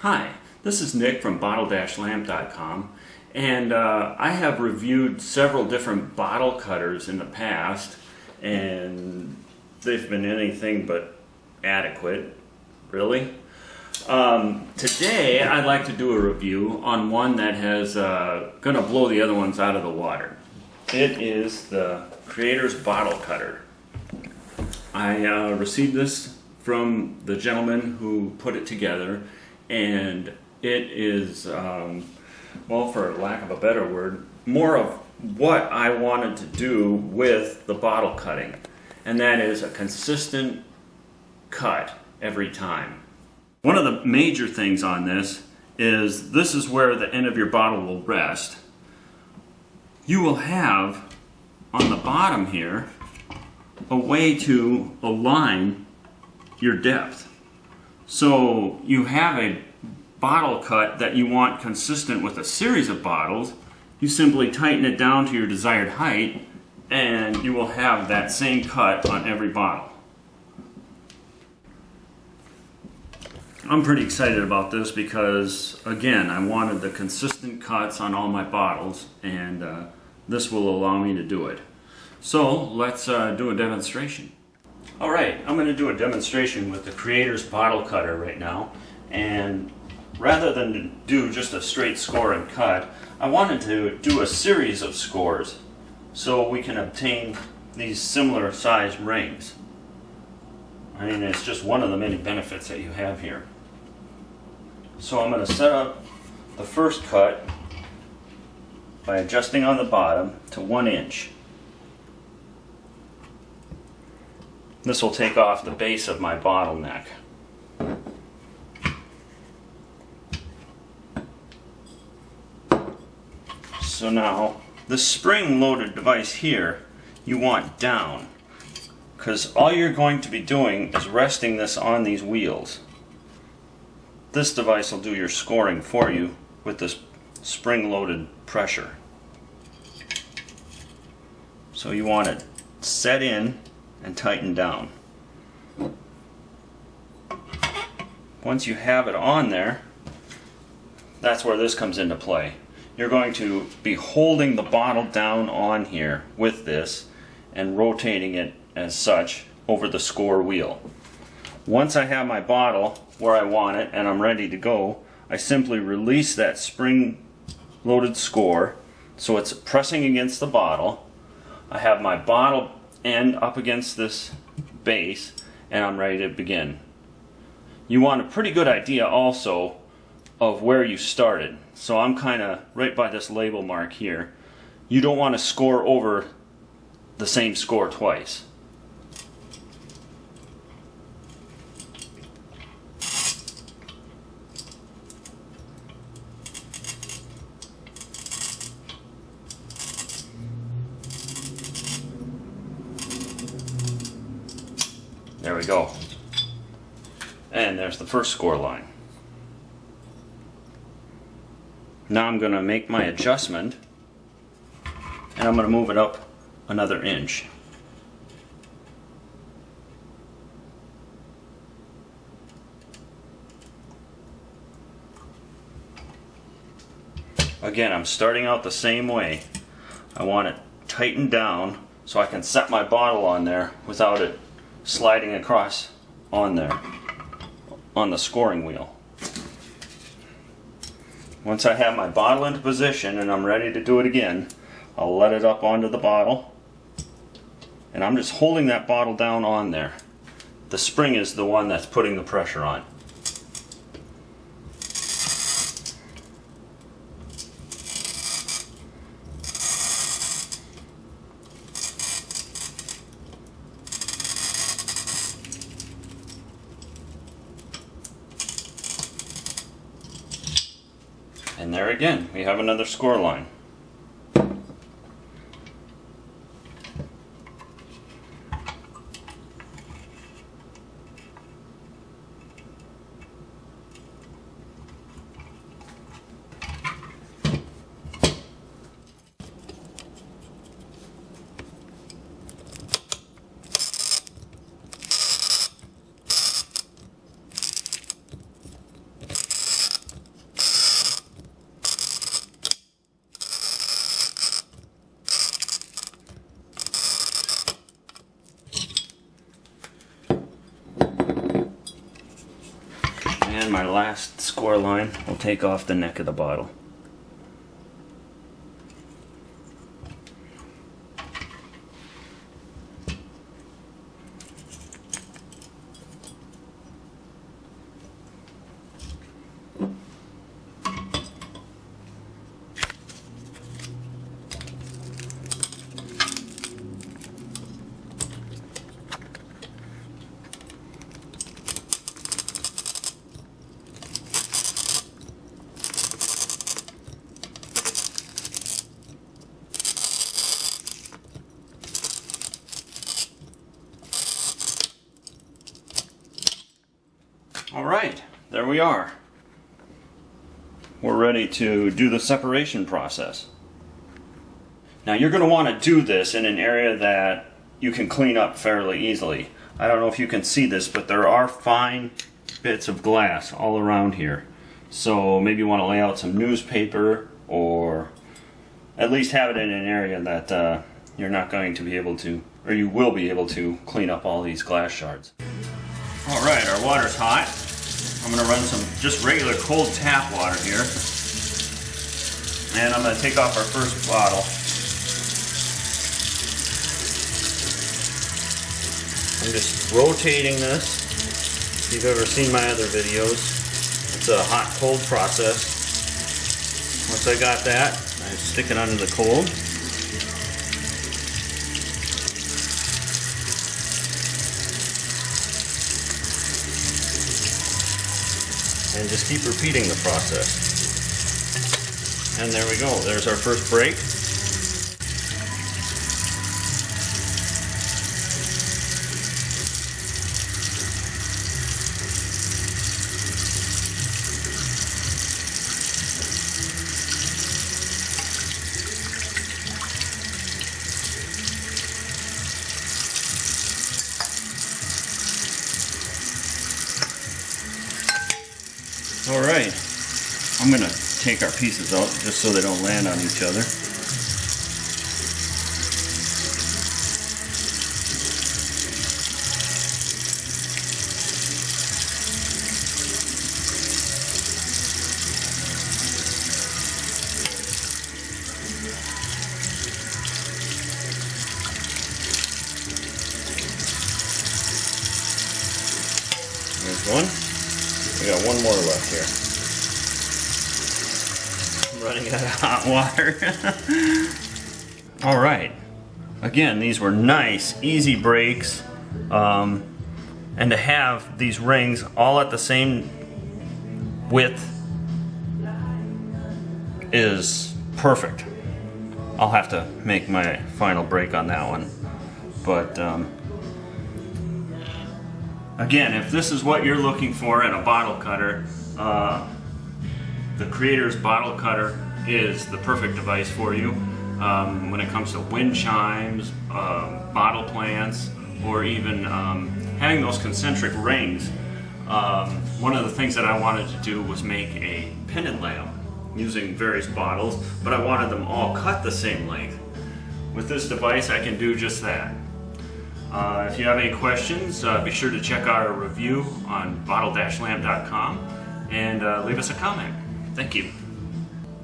Hi, this is Nick from bottle-lamp.com, and I have reviewed several different bottle cutters in the past, and they've been anything but adequate, really. Today I'd like to do a review on one that has going to blow the other ones out of the water. It is the Creator's Bottle Cutter. I received this from the gentleman who put it together, and it is, well, for lack of a better word, more of what I wanted to do with the bottle cutting, and that is a consistent cut every time. One of the major things on this is where the end of your bottle will rest. You will have on the bottom here a way to align your depth. So you have a bottle cut that you want consistent with a series of bottles. You simply tighten it down to your desired height and you will have that same cut on every bottle. I'm pretty excited about this because, again, I wanted the consistent cuts on all my bottles, and this will allow me to do it. So let's do a demonstration. Alright, I'm going to do a demonstration with the Creator's Bottle Cutter right now, and rather than do just a straight score and cut, I wanted to do a series of scores so we can obtain these similar sized rings. I mean, it's just one of the many benefits that you have here. So I'm going to set up the first cut by adjusting on the bottom to 1 inch. This will take off the base of my bottleneck. So now, the spring-loaded device here, you want down, because all you're going to be doing is resting this on these wheels. This device will do your scoring for you with this spring-loaded pressure. So you want it set in and tighten down. Once you have it on there, that's where this comes into play. You're going to be holding the bottle down on here with this and rotating it as such over the score wheel. Once I have my bottle where I want it and I'm ready to go, I simply release that spring-loaded score so it's pressing against the bottle. I have my bottle end up against this base and I'm ready to begin. You want a pretty good idea also of where you started. So I'm kind of right by this label mark here. You don't want to score over the same score twice. There we go. And there's the first score line. Now I'm going to make my adjustment and I'm going to move it up another inch. Again, I'm starting out the same way. I want it tightened down so I can set my bottle on there without it sliding across on there on the scoring wheel. Once I have my bottle into position and I'm ready to do it again, I'll let it up onto the bottle and I'm just holding that bottle down on there. The spring is the one that's putting the pressure on. And there again, we have another score line. my last score line, we'll take off the neck of the bottle. Alright, there we are. We're ready to do the separation process. Now you're going to want to do this in an area that you can clean up fairly easily. I don't know if you can see this, but there are fine bits of glass all around here. So maybe you want to lay out some newspaper, or at least have it in an area that you're not going to be able to, or you will be able to clean up all these glass shards. Alright, our water's hot. I'm going to run some just regular cold tap water here. And I'm going to take off our first bottle. I'm just rotating this. If you've ever seen my other videos, it's a hot-cold process. Once I got that, I stick it under the cold. And just keep repeating the process. And there we go, there's our first break. Alright, I'm going to take our pieces out just so they don't land on each other. There's one. We got one more left here. I'm running out of hot water. Alright. Again, these were nice, easy breaks. And to have these rings all at the same width is perfect. I'll have to make my final break on that one. But again, if this is what you're looking for in a bottle cutter, the Creator's bottle cutter is the perfect device for you when it comes to wind chimes, bottle plants, or even having those concentric rings. One of the things that I wanted to do was make a pendant lamp using various bottles, but I wanted them all cut the same length. With this device I can do just that. If you have any questions, be sure to check out our review on bottle-lamp.com and leave us a comment. Thank you.